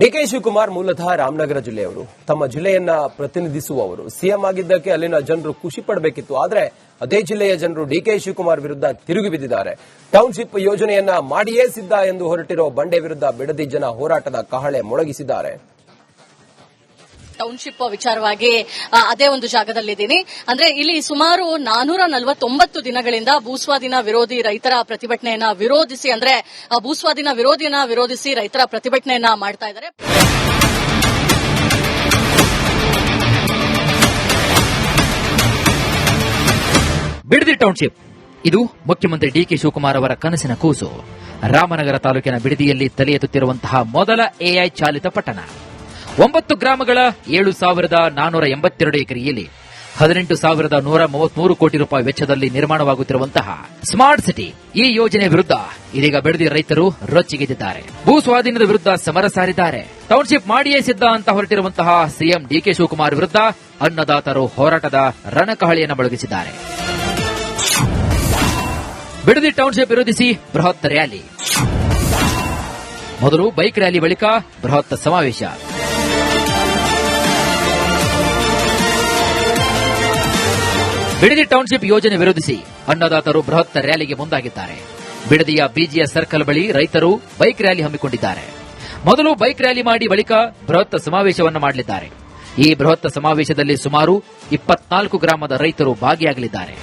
DK Shivakumar ಮೂಲತಃ ರಾಮನಗರ ಜಿಲ್ಲೆಯವರು. ತಮ್ಮ ಜಿಲ್ಲೆಯನ್ನ ಪ್ರತಿನಿಧಿಸುವವರು. ಸಿಎಂ ಆಗಿದ್ದಕ್ಕೆ ಅಲ್ಲಿನ ಜನರು ಖುಷಿ ಪಡಬೇಕಿತ್ತು. ಆದರೆ ಅದೇ ಜಿಲ್ಲೆಯ ಜನರು ಡಿಕೆ ಶಿವಕುಮಾರ್ ವಿರುದ್ಧ ತಿರುಗಿ ಬಿದ್ದಿದ್ದಾರೆ. ಟೌನ್ಶಿಪ್ ಯೋಜನೆಯನ್ನ ಮಾಡಿಯೇ ಸಿದ್ಧ ಎಂದು ಹೊರಟಿರೋ ಬಂಡೆ ವಿರುದ್ಧ ಬಿಡದಿ ಜನ ಹೋರಾಟದ ಕಹಳೆ ಮೊಳಗಿಸಿದ್ದಾರೆ. ಟೌನ್ಶಿಪ್ ವಿಚಾರವಾಗಿ ಅದೇ ಒಂದು ಜಾಗದಲ್ಲಿದ್ದೀನಿ. ಅಂದ್ರೆ ಇಲ್ಲಿ ಸುಮಾರು 449 ದಿನಗಳಿಂದ ಭೂಸ್ವಾಧೀನ ವಿರೋಧಿ ರೈತರ ಪ್ರತಿಭಟನೆಯನ್ನ ವಿರೋಧಿಸಿ, ಅಂದ್ರೆ ಭೂಸ್ವಾಧೀನ ವಿರೋಧಿಯನ್ನ ವಿರೋಧಿಸಿ ರೈತರ ಪ್ರತಿಭಟನೆಯನ್ನ ಮಾಡ್ತಾ ಇದ್ದಾರೆ. ಬಿಡದಿ ಟೌನ್ಶಿಪ್ ಇದು ಮುಖ್ಯಮಂತ್ರಿ ಡಿಕೆ ಶಿವಕುಮಾರ್ ಅವರ ಕನಸಿನ ಕೂಸು. ರಾಮನಗರ ತಾಲೂಕಿನ ಬಿಡದಿಯಲ್ಲಿ ತಲೆ ಎತ್ತುತ್ತಿರುವಂತಹ ಮೊದಲ ಎಐ ಚಾಲಿತ ಪಟ್ಟಣ. 9 ಗ್ರಾಮಗಳ 7,482 ಎಕರೆಯಲ್ಲಿ 18,133 ಕೋಟಿ ರೂಪಾಯಿ ವೆಚ್ಚದಲ್ಲಿ ನಿರ್ಮಾಣವಾಗುತ್ತಿರುವಂತಹ ಸ್ಮಾರ್ಟ್ ಸಿಟಿ ಈ ಯೋಜನೆ ವಿರುದ್ಧ ಇದೀಗ ಬಿಡದಿ ರೈತರು ರೊಚ್ಚಿಗೆದ್ದಿದ್ದಾರೆ. ಭೂ ಸ್ವಾಧೀನದ ವಿರುದ್ಧ ಸಮರ ಸಾರಿದ್ದಾರೆ. ಟೌನ್ಶಿಪ್ ಮಾಡಿಯೇ ಸಿದ್ಧ ಅಂತ ಹೊರಟಿರುವಂತಹ ಸಿಎಂ ಡಿಕೆ ಶಿವಕುಮಾರ್ ವಿರುದ್ಧ ಅನ್ನದಾತರು ಹೋರಾಟದ ರಣಕಹಳಿಯನ್ನು ಮೊಳಗಿಸಿದ್ದಾರೆ. ಬಿಡದಿ ಟೌನ್ಶಿಪ್ ವಿರೋಧಿಸಿ ಬೃಹತ್ ರ್ಯಾಲಿ. ಮೊದಲು ಬೈಕ್ ರ್ಯಾಲಿ, ಬಳಿಕ ಬೃಹತ್ ಸಮಾವೇಶ. ಬಿಡದಿ ಟೌನ್ಶಿಪ್ ಯೋಜನೆ ವಿರೋಧಿಸಿ ಅನ್ನದಾತರು ಬೃಹತ್ ರ್ಯಾಲಿಗೆ ಮುಂದಾಗಿದ್ದಾರೆ. ಬಿಡದಿಯ ಬಿಜಿಎಸ್ ಸರ್ಕಲ್ ಬಳಿ ರೈತರು ಬೈಕ್ ರ್ಯಾಲಿ ಹಮ್ಮಿಕೊಂಡಿದ್ದಾರೆ. ಮೊದಲು ಬೈಕ್ ರ್ಯಾಲಿ ಮಾಡಿ ಬಳಿಕ ಬೃಹತ್ ಸಮಾವೇಶವನ್ನು ಮಾಡಲಿದ್ದಾರೆ. ಈ ಬೃಹತ್ ಸಮಾವೇಶದಲ್ಲಿ ಸುಮಾರು 24 ಗ್ರಾಮದ ರೈತರು ಭಾಗಿಯಾಗಲಿದ್ದಾರೆ.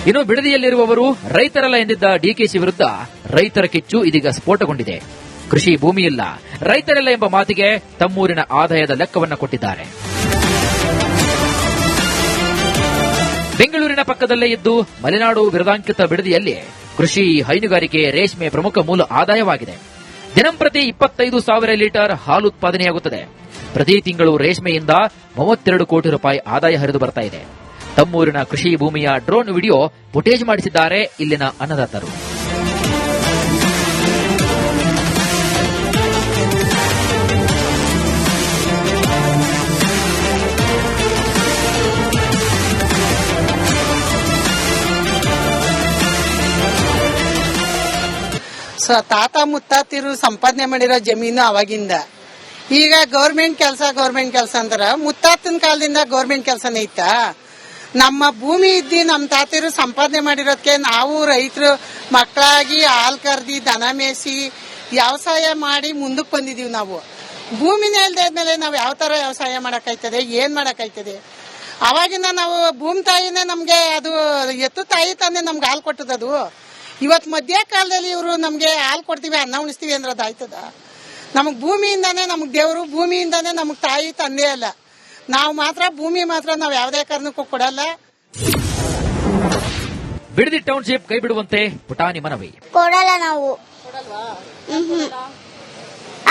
ಇನ್ನು ಬಿಡದಿಯಲ್ಲಿರುವವರು ರೈತರಲ್ಲ ಎಂದಿದ್ದ ಡಿಕೆಶಿ ವಿರುದ್ಧ ರೈತರ ಕಿಚ್ಚು ಇದೀಗ ಸ್ಫೋಟಗೊಂಡಿದೆ. ಕೃಷಿ ಭೂಮಿಯಿಲ್ಲ, ರೈತರಲ್ಲ ಎಂಬ ಮಾತಿಗೆ ತಮ್ಮೂರಿನ ಆದಾಯದ ಲೆಕ್ಕವನ್ನು ಕೊಟ್ಟಿದ್ದಾರೆ. ಬೆಂಗಳೂರಿನ ಪಕ್ಕದಲ್ಲೇ ಇದ್ದು ಮಲೆನಾಡು ಬಿರುದಾಂಕಿತ ಬಿಡದಿಯಲ್ಲಿ ಕೃಷಿ, ಹೈನುಗಾರಿಕೆ, ರೇಷ್ಮೆ ಪ್ರಮುಖ ಮೂಲ ಆದಾಯವಾಗಿದೆ. ದಿನಂಪ್ರತಿ 25,000 ಲೀಟರ್ ಹಾಲು ಉತ್ಪಾದನೆಯಾಗುತ್ತದೆ. ಪ್ರತಿ ತಿಂಗಳು ರೇಷ್ಮೆಯಿಂದ 32 ಕೋಟಿ ರೂಪಾಯಿ ಆದಾಯ ಹರಿದು ಬರ್ತಾ ಇದೆ. ತಮ್ಮೂರಿನ ಕೃಷಿ ಭೂಮಿಯ ಡ್ರೋನ್ ವಿಡಿಯೋ ಫುಟೇಜ್ ಮಾಡಿಸಿದ್ದಾರೆ ಇಲ್ಲಿನ ಅನ್ನದಾತರು. ತಾತ ಮುತ್ತಾತಿರು ಸಂಪಾದನೆ ಮಾಡಿರೋ ಜಮೀನು ಅವಾಗಿಂದ. ಈಗ ಗೌರ್ಮೆಂಟ್ ಕೆಲಸ ಅಂತಾರ. ಮುತ್ತಾತನ ಕಾಲದಿಂದ ಗೌರ್ಮೆಂಟ್ ಕೆಲಸನೇ ಇತ್ತಾ? ನಮ್ಮ ಭೂಮಿ ಇದ್ದಿ ನಮ್ಮ ತಾತಿರು ಸಂಪಾದನೆ ಮಾಡಿರೋದಕ್ಕೆ ನಾವು ರೈತರು ಮಕ್ಕಳಾಗಿ ಹಾಲು ಕರ್ದಿ ದನ ಮೇಯಿಸಿ ವ್ಯವಸಾಯ ಮಾಡಿ ಮುಂದಕ್ಕೆ ಬಂದಿದೀವಿ. ನಾವು ಭೂಮಿನೇ ಇಲ್ದಾದ್ಮೇಲೆ ನಾವು ಯಾವ ತರ ವ್ಯವಸಾಯ ಮಾಡಕ್ಕಾಯ್ತದೆ? ಏನ್ ಮಾಡಕ್ಕಾಯ್ತದೆ? ಅವಾಗಿಂದ ನಾವು ಭೂಮಿ ತಾಯಿನೇ ನಮ್ಗೆ ಅದು ಎತ್ತು ತಾಯಿ ತಾನೇ ನಮ್ಗೆ ಹಾಲು ಕೊಟ್ಟದದು. ಇವತ್ತು ಮಧ್ಯ ಕಾಲದಲ್ಲಿ ಇವರು ನಮ್ಗೆ ಹಾಲು ಕೊಡ್ತೀವಿ, ಅನ್ನ ಉಣಿಸ್ತೀವಿ ಅಂದ್ರೆ ಅದಾಯ್ತದ? ನಮಗ್ ಭೂಮಿಯಿಂದಾನೇ ನಮಗ್ ದೇವರು, ಭೂಮಿಯಿಂದಾನೇ ನಮಗ್ ತಾಯಿ ತಂದೆ ಅಲ್ಲ. ನಾವು ಮಾತ್ರ ಭೂಮಿ ಮಾತ್ರ ನಾವು ಯಾವುದೇ ಕಾರಣಕ್ಕೂ ಕೊಡಲ್ಲ. ಬಿಡದಿ ಟೌನ್ಶಿಪ್ ಕೈ ಬಿಡುವಂತೆ ಪುಟಾಣಿ ಮನವಿ. ಕೊಡಲ್ಲ ನಾವು,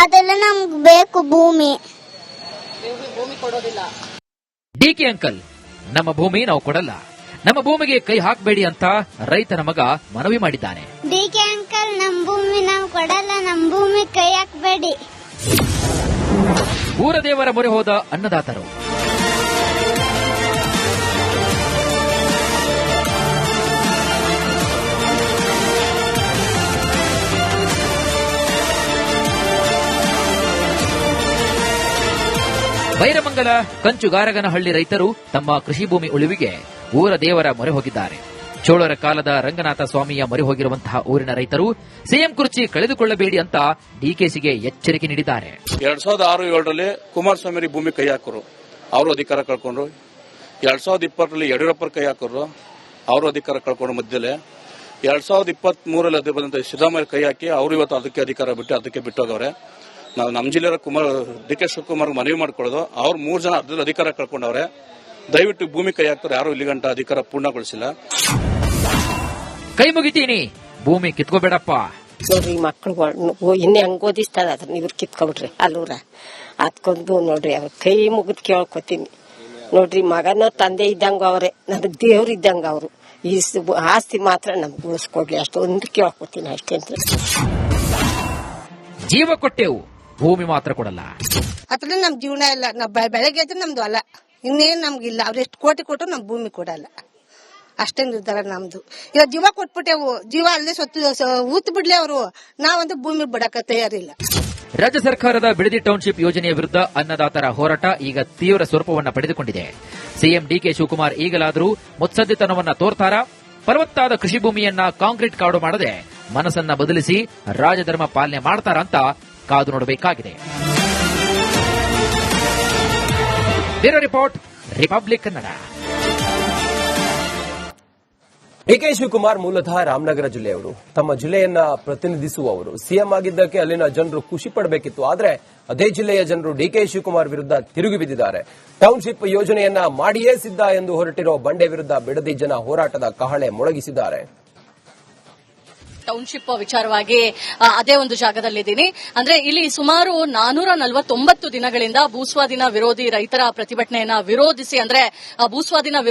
ಅದೆಲ್ಲ ನಮ್ಗೆ ಬೇಕು ಭೂಮಿ. ಕೊಡೋದಿಲ್ಲ. ಡಿಕೆ ಅಂಕಲ್, ನಮ್ಮ ಭೂಮಿ ನಾವು ಕೊಡಲ್ಲ, ನಮ್ಮ ಭೂಮಿಗೆ ಕೈ ಹಾಕಬೇಡಿ ಅಂತ ರೈತನ ಮಗ ಮನವಿ ಮಾಡಿದ್ದಾನೆ. ಡಿಕೆ ಅಂಕಲ್, ನಮ್ಮ ಭೂಮಿ ನಾವು ಕೊಡಲ್ಲ, ನಮ್ಮ ಭೂಮಿ ಕೈ ಹಾಕಬೇಡಿ. ಊರ ದೇವರ ಮೊರೆ ಹೋದ ಅನ್ನದಾತರು. ಬೈರಮಂಗಲ ಕಂಚುಗಾರಗನಹಳ್ಳಿ ರೈತರು ತಮ್ಮ ಕೃಷಿ ಭೂಮಿ ಉಳಿವಿಗೆ ಊರ ದೇವರ ಮೊರೆ ಹೋಗಿದ್ದಾರೆ. ಚೋಳರ ಕಾಲದ ರಂಗನಾಥ ಸ್ವಾಮಿಯ ಮೊರೆ ಹೋಗಿರುವಂತಹ ಊರಿನ ರೈತರು ಸಿಎಂ ಕುರ್ಚಿ ಕಳೆದುಕೊಳ್ಳಬೇಡಿ ಅಂತ ಡಿಕೆಸಿಗೆ ಎಚ್ಚರಿಕೆ ನೀಡಿದ್ದಾರೆ. 2006-7ರಲ್ಲಿ ಕುಮಾರಸ್ವಾಮಿ ಭೂಮಿ ಕೈ ಹಾಕರು, ಅವರು ಅಧಿಕಾರ ಕಳ್ಕೊಂಡ್ರು. 2020ರಲ್ಲಿ ಯಡಿಯೂರಪ್ಪ ಕೈ ಹಾಕರು, ಅವರು ಅಧಿಕಾರ ಕಳ್ಕೊಂಡ್ರು. ಮಧ್ಯದಲ್ಲಿ 2023ರಲ್ಲಿ ಅದೇ ಬಂದಂತ ಸಿದ್ದರಾಮಯ್ಯ ಕೈ ಹಾಕಿ ಅವರು ಇವತ್ತು ಅದಕ್ಕೆ ಅಧಿಕಾರ ಅದಕ್ಕೆ ಬಿಟ್ಟೋಗವ್ರೆ. ನಾವು ನಮ್ಮ ಜಿಲ್ಲೆಯ ಡಿಕೆ ಶಿವಕುಮಾರ್ ಮನವಿ ಮಾಡ್ಕೊಳ್ಳೋದು, ಅವ್ರು 3 ಜನ ಅರ್ಧದಲ್ಲಿ ಅಧಿಕಾರ ಕಳ್ಕೊಂಡವ್ರೆ. ದಯವಿಟ್ಟು ಭೂಮಿ ಕೈ ಹಾಕ್ತಾರೆ, ಯಾರು ಇಲ್ಲಿ ಗಂಟ ಅಧಿಕಾರ ಪೂರ್ಣಗೊಳಿಸಿಲ್ಲ. ಕೈ ಮುಗಿತೀನಿ, ಭೂಮಿ ಕಿತ್ಕೋಬೇಡಪ್ಪ. ನೋಡ್ರಿ ಮಕ್ಕಳು ಇನ್ನು ಹೆಂಗ್ ಓದಿಸ್ತಾರ ಅದನ್ನ ಇವ್ರು ಕಿತ್ಕೊಬಿಟ್ರಿ ಅಲ್ಲೂರ ಅದ್ಕೊಂದು ನೋಡ್ರಿ ಅವ್ರ ಕೈ ಮುಗಿದ್ ಕೇಳ್ಕೊತೀನಿ. ನೋಡ್ರಿ ಮಗನ ತಂದೆ ಇದ್ದಂಗ ಅವ್ರೆ, ನಮ್ಗೆ ದೇವ್ರ ಇದ್ದಂಗ ಅವ್ರು. ಈ ಆಸ್ತಿ ಮಾತ್ರ ನಮ್ಗೆ ಉಳಿಸ್ಕೊಡ್ಲಿ ಅಷ್ಟೊಂದು ಕೇಳ್ಕೊತೀನಿ ಅಷ್ಟೇ. ಜೀವ ಕೊಟ್ಟೆವು, ಭೂಮಿ ಮಾತ್ರ ಕೊಡಲ್ಲ. ಅದ್ರ ನಮ್ ಜೀವನ ಇಲ್ಲ. ನಾವ್ ಬೆಳಗ್ಗೆ ನಮ್ದು ಅಲ್ಲ, ಇನ್ನೇನ್ ನಮ್ಗಿಲ್ಲ. ಅವ್ರು ಎಷ್ಟು ಕೋಟಿ ಕೊಟ್ಟರು ನಮ್ ಭೂಮಿ ಕೊಡಲ್ಲ. ಅಷ್ಟೇ ನಿರ್ಧಾರ ನಮ್ದು. ಇವಾಗ ಜೀವ ಕೊಟ್ಬಿಟ್ಟೆವು, ಜೀವ ಅಲ್ಲೇ ಊತ್ ಬಿಡ್ಲಿ ಅವರು, ನಾವಂತೂ ಭೂಮಿ ಬಿಡಕ ತಯಾರಿಲ್ಲ. ರಾಜ್ಯ ಸರ್ಕಾರದ ಬಿಡದಿ ಟೌನ್ಶಿಪ್ ಯೋಜನೆಯ ವಿರುದ್ಧ ಅನ್ನದಾತರ ಹೋರಾಟ ಈಗ ತೀವ್ರ ಸ್ವರೂಪವನ್ನು ಪಡೆದುಕೊಂಡಿದೆ. ಸಿಎಂ ಡಿಕೆ ಶಿವಕುಮಾರ್ ಈಗಲಾದರೂ ಮುತ್ಸದ್ದಿತನವನ್ನ ತೋರ್ತಾರಾ? ಫಲವತ್ತಾದ ಕೃಷಿ ಭೂಮಿಯನ್ನ ಕಾಂಕ್ರೀಟ್ ಕಾಡು ಮಾಡದೆ ಮನಸ್ಸನ್ನ ಬದಲಿಸಿ ರಾಜಧರ್ಮ ಪಾಲನೆ ಮಾಡ್ತಾರ ಅಂತ ಕಾದು ನೋಡಬೇಕಾಗಿದೆ. Bureau report, Republic Kannada. DK Shivakumar ಮೂಲತಃ ರಾಮನಗರ ಜಿಲ್ಲೆಯವರು. ತಮ್ಮ ಜಿಲ್ಲೆಯನ್ನ ಪ್ರತಿನಿಧಿಸುವವರು. ಸಿಎಂ ಆಗಿದ್ದಕ್ಕೆ ಅಲ್ಲಿನ ಜನರು ಖುಷಿ ಪಡಬೇಕಿತ್ತು. ಆದರೆ ಅದೇ ಜಿಲ್ಲೆಯ ಜನರು ಡಿಕೆ ಶಿವಕುಮಾರ್ ವಿರುದ್ಧ ತಿರುಗಿ ಬಿದ್ದಿದ್ದಾರೆ. ಟೌನ್ಶಿಪ್ ಯೋಜನೆಯನ್ನ ಮಾಡಿಯೇ ಸಿದ್ಧ ಎಂದು ಹೊರಟಿರೋ ಬಂಡೆ ವಿರುದ್ಧ ಬಿಡದಿ ಜನ ಹೋರಾಟದ ಕಹಳೆ ಮೊಳಗಿಸಿದ್ದಾರೆ. ಟೌನ್ಶಿಪ್ ವಿಚಾರವಾಗಿ ಅದೇ ಒಂದು ಜಾಗದಲ್ಲಿದ್ದೀನಿ. ಅಂದ್ರೆ ಇಲ್ಲಿ ಸುಮಾರು 449 ದಿನಗಳಿಂದ ಭೂಸ್ವಾಧೀನ ವಿರೋಧಿ ರೈತರ ಪ್ರತಿಭಟನೆಯನ್ನ ವಿರೋಧಿಸಿ, ಅಂದ್ರೆ ಭೂಸ್ವಾಧೀನ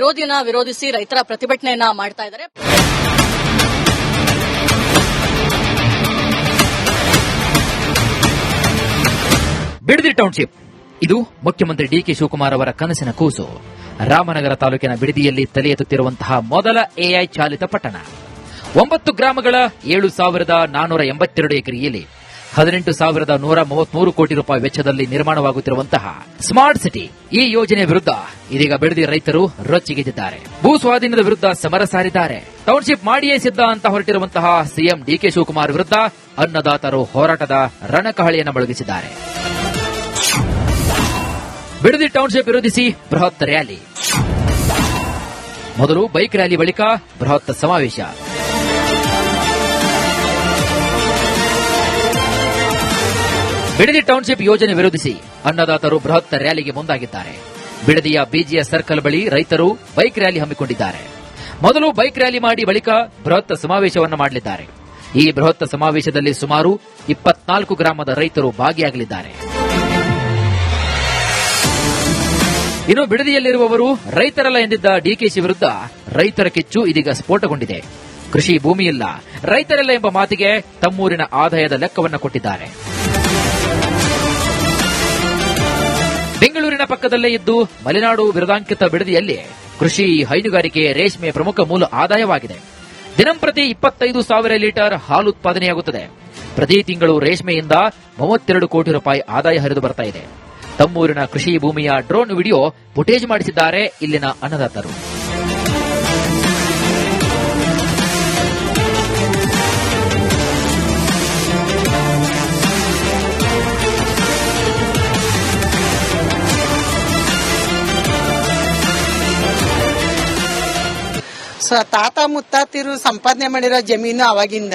ವಿರೋಧಿಸಿ ರೈತರ ಪ್ರತಿಭಟನೆಯನ್ನ ಮಾಡ್ತಾ ಇದ್ದಾರೆ. ಬಿಡದಿ ಟೌನ್ಶಿಪ್ ಇದು ಮುಖ್ಯಮಂತ್ರಿ ಡಿಕೆ ಶಿವಕುಮಾರ್ ಅವರ ಕನಸಿನ ಕೂಸು. ರಾಮನಗರ ತಾಲೂಕಿನ ಬಿಡದಿಯಲ್ಲಿ ತಲೆ ಎತ್ತುತ್ತಿರುವಂತಹ ಮೊದಲ ಎಐ ಚಾಲಿತ ಪಟ್ಟಣ. 9 ಗ್ರಾಮಗಳ 7,482 ಎಕರೆಯಲ್ಲಿ 18,133 ಕೋಟಿ ರೂಪಾಯಿ ವೆಚ್ಚದಲ್ಲಿ ನಿರ್ಮಾಣವಾಗುತ್ತಿರುವಂತಹ ಸ್ಮಾರ್ಟ್ ಸಿಟಿ. ಈ ಯೋಜನೆ ವಿರುದ್ಧ ಇದೀಗ ಬಿಡದಿ ರೈತರು ರೊಚ್ಚಿಗೆದ್ದಿದ್ದಾರೆ. ಭೂ ಸ್ವಾಧೀನದ ವಿರುದ್ಧ ಸಮರ ಸಾರಿದ್ದಾರೆ. ಟೌನ್ಶಿಪ್ ಮಾಡಿಯೇ ಸಿದ್ಧ ಅಂತ ಹೊರಟಿರುವಂತಹ ಸಿಎಂ ಡಿಕೆ ಶಿವಕುಮಾರ್ ವಿರುದ್ಧ ಅನ್ನದಾತರು ಹೋರಾಟದ ರಣಕಹಳಿಯನ್ನು ಮೊಳಗಿಸಿದ್ದಾರೆ. ಬಿಡದಿ ಟೌನ್ಶಿಪ್ ವಿರೋಧಿಸಿ ಬೃಹತ್ ರ್ಯಾಲಿ. ಮೊದಲು ಬೈಕ್ ರ್ಯಾಲಿ, ಬಳಿಕ ಬೃಹತ್ ಸಮಾವೇಶ. ಬಿಡದಿ ಟೌನ್ಶಿಪ್ ಯೋಜನೆ ವಿರೋಧಿಸಿ ಅನ್ನದಾತರು ಬೃಹತ್ ರ್ಯಾಲಿಗೆ ಮುಂದಾಗಿದ್ದಾರೆ. ಬಿಡದಿಯ ಬಿಜಿಎಸ್ ಸರ್ಕಲ್ ಬಳಿ ರೈತರು ಬೈಕ್ ರ್ಯಾಲಿ ಹಮ್ಮಿಕೊಂಡಿದ್ದಾರೆ. ಮೊದಲು ಬೈಕ್ ರ್ಯಾಲಿ ಮಾಡಿ ಬಳಿಕ ಬೃಹತ್ ಸಮಾವೇಶವನ್ನು ಮಾಡಲಿದ್ದಾರೆ. ಈ ಬೃಹತ್ ಸಮಾವೇಶದಲ್ಲಿ ಸುಮಾರು 24 ಗ್ರಾಮದ ರೈತರು ಭಾಗಿಯಾಗಲಿದ್ದಾರೆ. ಇನ್ನು ಬಿಡದಿಯಲ್ಲಿರುವವರು ರೈತರಲ್ಲ ಎಂದಿದ್ದ ಡಿಕೆಶಿ ವಿರುದ್ಧ ರೈತರ ಕಿಚ್ಚು ಇದೀಗ ಸ್ಫೋಟಗೊಂಡಿದೆ. ಕೃಷಿ ಭೂಮಿಯಿಲ್ಲ, ರೈತರಲ್ಲ ಎಂಬ ಮಾತಿಗೆ ತಮ್ಮೂರಿನ ಆದಾಯದ ಲೆಕ್ಕವನ್ನು ಕೊಟ್ಟಿದ್ದಾರೆ. ಬೆಂಗಳೂರಿನ ಪಕ್ಕದಲ್ಲೇ ಇದ್ದು ಮಲೆನಾಡು ಬಿರುದಾಂಕಿತ ಬಿಡದಿಯಲ್ಲಿ ಕೃಷಿ, ಹೈನುಗಾರಿಕೆ, ರೇಷ್ಮೆ ಪ್ರಮುಖ ಮೂಲ ಆದಾಯವಾಗಿದೆ. ದಿನಂಪ್ರತಿ 25,000 ಲೀಟರ್ ಹಾಲು ಉತ್ಪಾದನೆಯಾಗುತ್ತದೆ. ಪ್ರತಿ ತಿಂಗಳು ರೇಷ್ಮೆಯಿಂದ 32 ಕೋಟಿ ರೂಪಾಯಿ ಆದಾಯ ಹರಿದು ಬರ್ತಾ ಇದೆ. ತಮ್ಮೂರಿನ ಕೃಷಿ ಭೂಮಿಯ ಡ್ರೋನ್ ವಿಡಿಯೋ ಫುಟೇಜ್ ಮಾಡಿಸಿದ್ದಾರೆ ಇಲ್ಲಿನ ಅನ್ನದಾತರು. ತಾತ ಮುತ್ತಾತಿರು ಸಂಪಾದನೆ ಮಾಡಿರೋ ಜಮೀನು ಅವಾಗಿಂದ.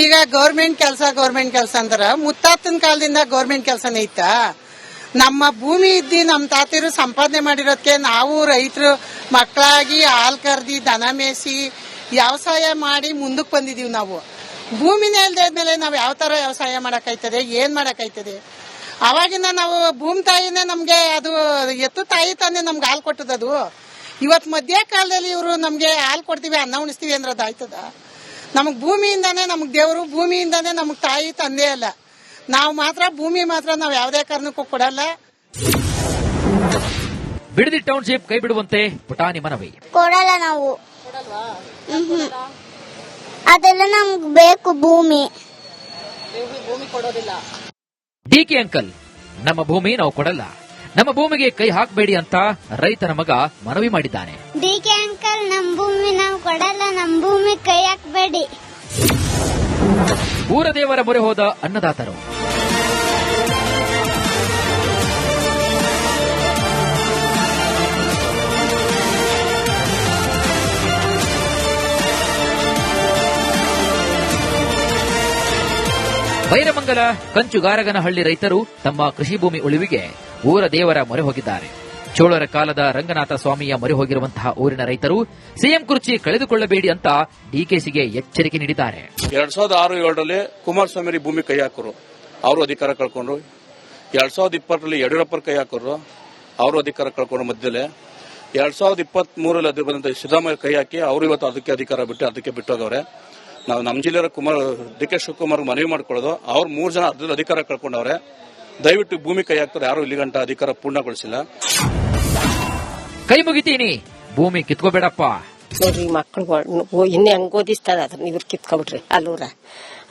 ಈಗ ಗೌರ್ಮೆಂಟ್ ಕೆಲಸ ಅಂತಾರ. ಮುತ್ತಾತನ ಕಾಲದಿಂದ ಗೌರ್ಮೆಂಟ್ ಕೆಲಸನೇ ಐತಾ? ನಮ್ಮ ಭೂಮಿ ಇದ್ದಿ ನಮ್ಮ ತಾತಿರು ಸಂಪಾದನೆ ಮಾಡಿರೋದಕ್ಕೆ ನಾವು ರೈತರು ಮಕ್ಕಳಾಗಿ ಹಾಲು ಕರ್ದಿ ದನ ಮೇಯಿಸಿ ವ್ಯವಸಾಯ ಮಾಡಿ ಮುಂದಕ್ಕೆ ಬಂದಿದೀವಿ. ನಾವು ಭೂಮಿನೇ ಇಲ್ದಾದ್ಮೇಲೆ ನಾವು ಯಾವ ತರ ವ್ಯವಸಾಯ ಮಾಡಕ್ಕಾಯ್ತದೆ? ಏನ್ ಮಾಡಕ್ಕಾಯ್ತದೆ? ಅವಾಗಿಂದ ನಾವು ಭೂಮಿ ತಾಯಿನೇ ನಮ್ಗೆ ಅದು ಎತ್ತು ತಾಯಿ ತಾನೇ ನಮ್ಗೆ ಹಾಲು ಕೊಟ್ಟದದು. ಇವತ್ತು ಮಧ್ಯ ಕಾಲದಲ್ಲಿ ಇವರು ನಮ್ಗೆ ಹಾಲು ಕೊಡ್ತೀವಿ, ಅನ್ನ ಉಣಿಸ್ತೀವಿ ಅಂದ್ರದ್ದು ಆಯ್ತದ? ನಮಗ್ ಭೂಮಿಯಿಂದಾನೇ ನಮಗ್ ದೇವರು, ಭೂಮಿಯಿಂದಾನೇ ನಮಗ್ ತಾಯಿ ತಂದೆ ಅಲ್ಲ. ನಾವು ಮಾತ್ರ ಭೂಮಿ ಮಾತ್ರ ನಾವು ಯಾವುದೇ ಕಾರಣಕ್ಕೂ ಕೊಡಲ್ಲ. ಬಿಡದಿ ಟೌನ್ಶಿಪ್ ಕೈ ಬಿಡುವಂತೆ ಪುಟಾಣಿ ಮನವಿ. ಕೊಡಲ್ಲ ನಾವು, ಅದೆಲ್ಲ ನಮ್ಗೆ ಬೇಕು ಭೂಮಿ. ಡಿಕೆ ಅಂಕಲ್, ನಮ್ಮ ಭೂಮಿ ನಾವು ಕೊಡಲ್ಲ, ನಮ್ಮ ಭೂಮಿಗೆ ಕೈ ಹಾಕಬೇಡಿ ಅಂತ ರೈತನ ಮಗ ಮನವಿ ಮಾಡಿದ್ದಾನೆ. ಡಿಕೆ ಅಂಕಲ್, ನಮ್ಮ ಭೂಮಿ ನಾವು ಕೊಡಲ್ಲ, ನಮ್ಮ ಭೂಮಿ ಕೈ ಹಾಕಬೇಡಿ. ಊರ ದೇವರ ಮೊರೆ ಹೋದ ಅನ್ನದಾತರು. ಬೈರಮಂಗಲ ಕಂಚುಗಾರಗನಹಳ್ಳಿ ರೈತರು ತಮ್ಮ ಕೃಷಿ ಭೂಮಿ ಉಳಿವಿಗೆ ಊರ ದೇವರ ಮೊರೆ ಹೋಗಿದ್ದಾರೆ. ಚೋಳರ ಕಾಲದ ರಂಗನಾಥ ಸ್ವಾಮಿಯ ಮೊರೆ ಹೋಗಿರುವಂತಹ ಊರಿನ ರೈತರು ಸಿಎಂ ಕುರ್ಚಿ ಕಳೆದುಕೊಳ್ಳಬೇಡಿ ಅಂತ ಡಿಕೆಸಿಗೆ ಎಚ್ಚರಿಕೆ ನೀಡಿದ್ದಾರೆ. 2006-7ರಲ್ಲಿ ಕುಮಾರಸ್ವಾಮಿ ಭೂಮಿ ಕೈ ಹಾಕರು, ಅವರು ಅಧಿಕಾರ ಕಳ್ಕೊಂಡ್ರು. 2020ರಲ್ಲಿ ಯಡಿಯೂರಪ್ಪರ ಕೈ ಹಾಕರು, ಅವರು ಅಧಿಕಾರ ಕಳ್ಕೊಂಡ್ರು. ಮಧ್ಯದಲ್ಲಿ 2023ರಲ್ಲಿ ಅದು ಬಂದಂತ ಸಿದ್ದರಾಮಯ್ಯ ಕೈ ಹಾಕಿ ಅವರು ಇವತ್ತು ಅದಕ್ಕೆ ಅಧಿಕಾರ ಅದಕ್ಕೆ ಬಿಟ್ಟೋಗವ್ರೆ. ನಾವು ನಮ್ಮ ಜಿಲ್ಲೆಯ ಡಿಕೆ ಶಿವಕುಮಾರ್ ಮನವಿ ಮಾಡ್ಕೊಳ್ಳೋದು, ಅವ್ರು 3 ಜನ ಅಧಿಕಾರ ಕಳ್ಕೊಂಡವ್ರೆ. ದಯವಿಟ್ಟು ಭೂಮಿ ಕೈ ಹಾಕ್ತಾರೆ, ಯಾರು ಇಲ್ಲಿ ಗಂಟ ಅಧಿಕಾರ ಪೂರ್ಣಗೊಳಿಸಿಲ್ಲ. ಕೈ ಮುಗಿತೀನಿ, ಭೂಮಿ ಕಿತ್ಕೋಬೇಡಪ್ಪ, ನೋಡ್ರಿ ಮಕ್ಳುಗಳು ಇನ್ನು ಹೆಂಗ್ ಓದಿಸ್ತದ ಅದನ್ನ ಇವ್ರು ಕಿತ್ಕೊಬಿಟ್ರಿ ಅಲ್ಲೂರ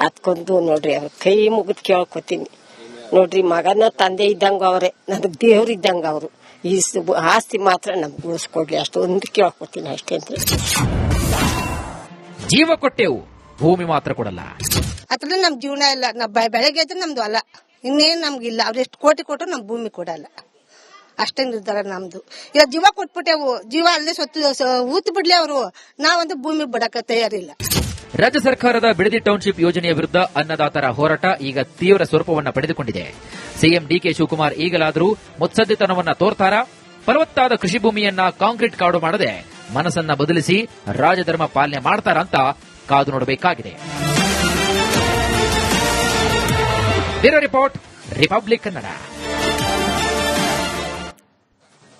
ಅದ್ಕೊಂದು ನೋಡ್ರಿ ಅವ್ರ ಕೈ ಮುಗಿದ್ ಕೇಳ್ಕೊತೀನಿ. ನೋಡ್ರಿ ಮಗನ ತಂದೆ ಇದ್ದಂಗ ಅವ್ರೆ, ನನಗ್ ದೇವ್ರ ಇದ್ದಂಗ ಅವ್ರು. ಈ ಆಸ್ತಿ ಮಾತ್ರ ನಮ್ಗೆ ಉಳಿಸ್ಕೊಡ್ಲಿ ಅಷ್ಟೊಂದು ಕೇಳ್ಕೊತೀನಿ ಅಷ್ಟೇ ಅಂತ. ಜೀವ ಕೊಟ್ಟೆವು, ಭೂಮಿ ಮಾತ್ರ ಕೊಡಲ್ಲ. ಅದ್ರ ನಮ್ ಜೀವನ ಇಲ್ಲ. ಬೆಳಗ್ಗೆ ಎದ್ರೆ ನಮ್ದು ಅಲ್ಲ, ಇನ್ನೇನ್ ನಮ್ಗಿಲ್ಲ. ಅವ್ರು ಎಷ್ಟು ಕೋಟಿ ಕೊಟ್ಟರು ನಮ್ ಭೂಮಿ ಕೊಡಲ್ಲ. ಅಷ್ಟೇ ನಿರ್ಧಾರ ನಮ್ದು. ಈಗ ಜೀವ ಕೊಟ್ಬಿಟ್ಟೆವು, ಜೀವ ಅಲ್ಲೇ ಊತ್ ಬಿಡ್ಲಿ ಅವರು. ನಾವಂತೂ ಭೂಮಿ ಬಿಡಕ ತಯಾರಿಲ್ಲ. ರಾಜ್ಯ ಸರ್ಕಾರದ ಬಿಡದಿ ಟೌನ್ಶಿಪ್ ಯೋಜನೆಯ ವಿರುದ್ಧ ಅನ್ನದಾತರ ಹೋರಾಟ ಈಗ ತೀವ್ರ ಸ್ವರೂಪವನ್ನ ಪಡೆದುಕೊಂಡಿದೆ. ಸಿಎಂ ಡಿಕೆ ಶಿವಕುಮಾರ್ ಈಗಲಾದರೂ ಮುತ್ಸದ್ದಿತನವನ್ನ ತೋರ್ತಾರ? ಫಲವತ್ತಾದ ಕೃಷಿ ಭೂಮಿಯನ್ನ ಕಾಂಕ್ರೀಟ್ ಕಾಡು ಮಾಡದೆ ಮನಸ್ಸನ್ನ ಬದಲಿಸಿ ರಾಜಧರ್ಮ ಪಾಲನೆ ಮಾಡ್ತಾರ ಅಂತ ಕಾದು ನೋಡಬೇಕಾಗಿದೆ. Bureau report, Republic Kannada.